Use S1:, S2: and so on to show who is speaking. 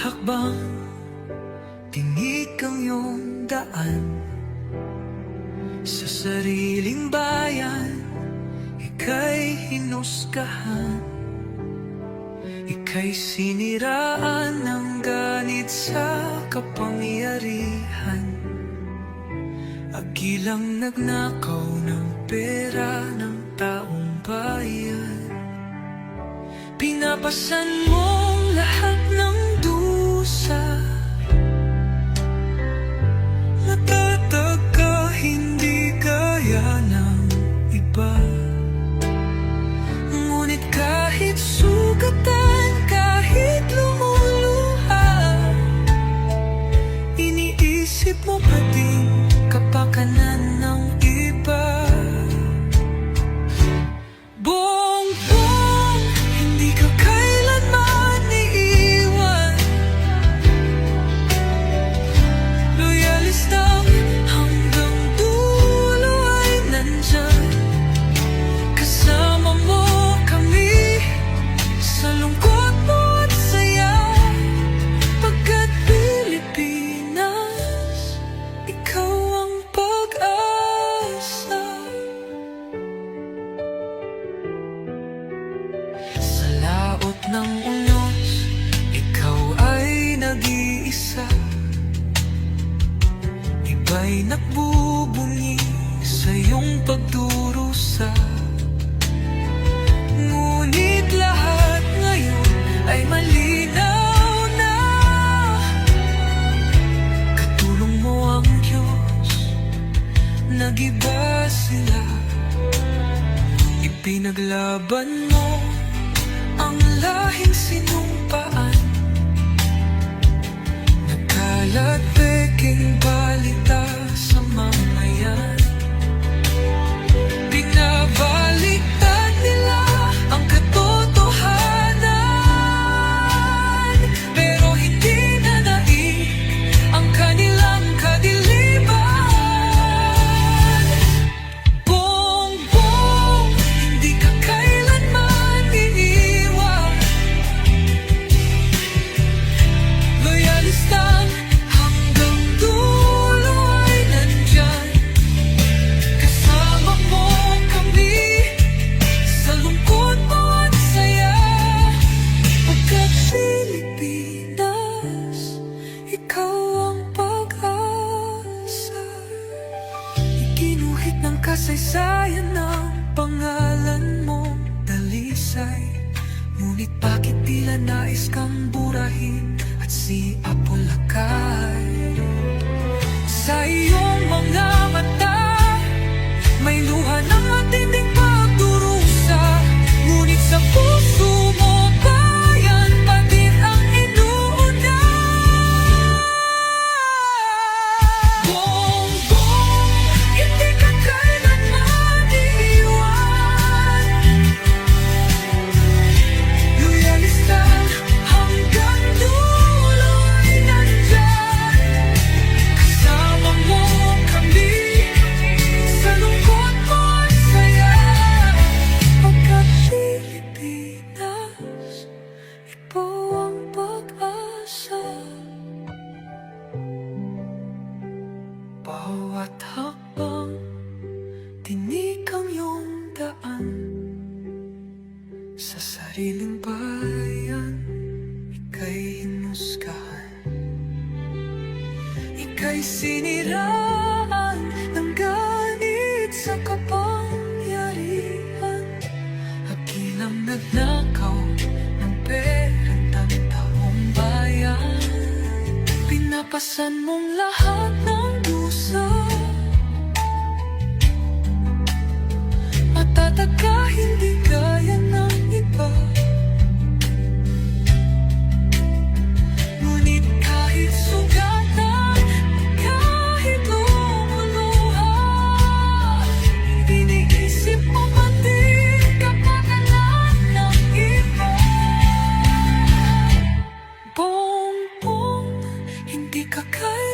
S1: hakbang, tinik ang iyong daan. Sa sariling bayan, ika'y hinusgahan. Ika'y siniraan ng ganit sa kapangyarihan. Agilang nagnakaw ng pera ng taong bayan. Pinapasan mong lahat ng dusa. Matatag ka, hindi kaya ng iba. Ngunit kahit sugatan, kahit lumuluha, iniisip mo pa din kapakanan ng iba. Bongbong, hindi ka kailanman iiwan. Loyalista hanggang dulo ay nandyan. Kasama mo kami sa lungkot mo at saya. Pagkat Pilipinas, ikaw ang pag-asa. Sa laot ng unos, ikaw ay nag-iisa. Iba'y nagbubunyi sa iyong pagdurusa. Ngunit lahat ngayon ay malinaw na. Katulong mo ang Diyos, nag-iba sila. Ipinaglaban mo ang lahing sinumpaan. Nagkalat peking balita sa mamayan. Binabaliktad nila ang katotohanan, pero hindi na naig ang kanilang kadiliman. Bongbong, hindi ka kailanman iiwan. Loyalista hanggang dulo ay nandyan. Kasama mo kami sa lungkot mo at saya. Pagkat Pilipinas, ikaw ang pag-asa. Iginuhit ng kasaysayan ng pangalan mong dalisay. Ngunit bakit tila nais kang burahin at siapolakay? Sa iyong mga mata, may luha ng matinding pagdurusa. Ngunit sa puso mo, bayan pa din ang inuuna. Bongbong, hindi ka kailanman iiwan. Loyalista hanggang dulo ay nandyan. Kasama mo kami sa lungkot mo at saya. Pagkat Pilipinas, ikaw ang pag-asa. Bawat hakbang, tinik ang iyong daan. Sa sariling bayan, ika'y hinusgahan. Ika'y siniraan ng ganit sa kapangyarihan. Agilang nagnakaw ng perang ng taong bayan. Pinapasan mong lahat ng dusa. Matatag ka, hindi gaya ng iba. Ngunit kahit sugatan, kahit lumuluha, iniisip mo pati kapakanan ng iba. Bongbong, hindi ka kaya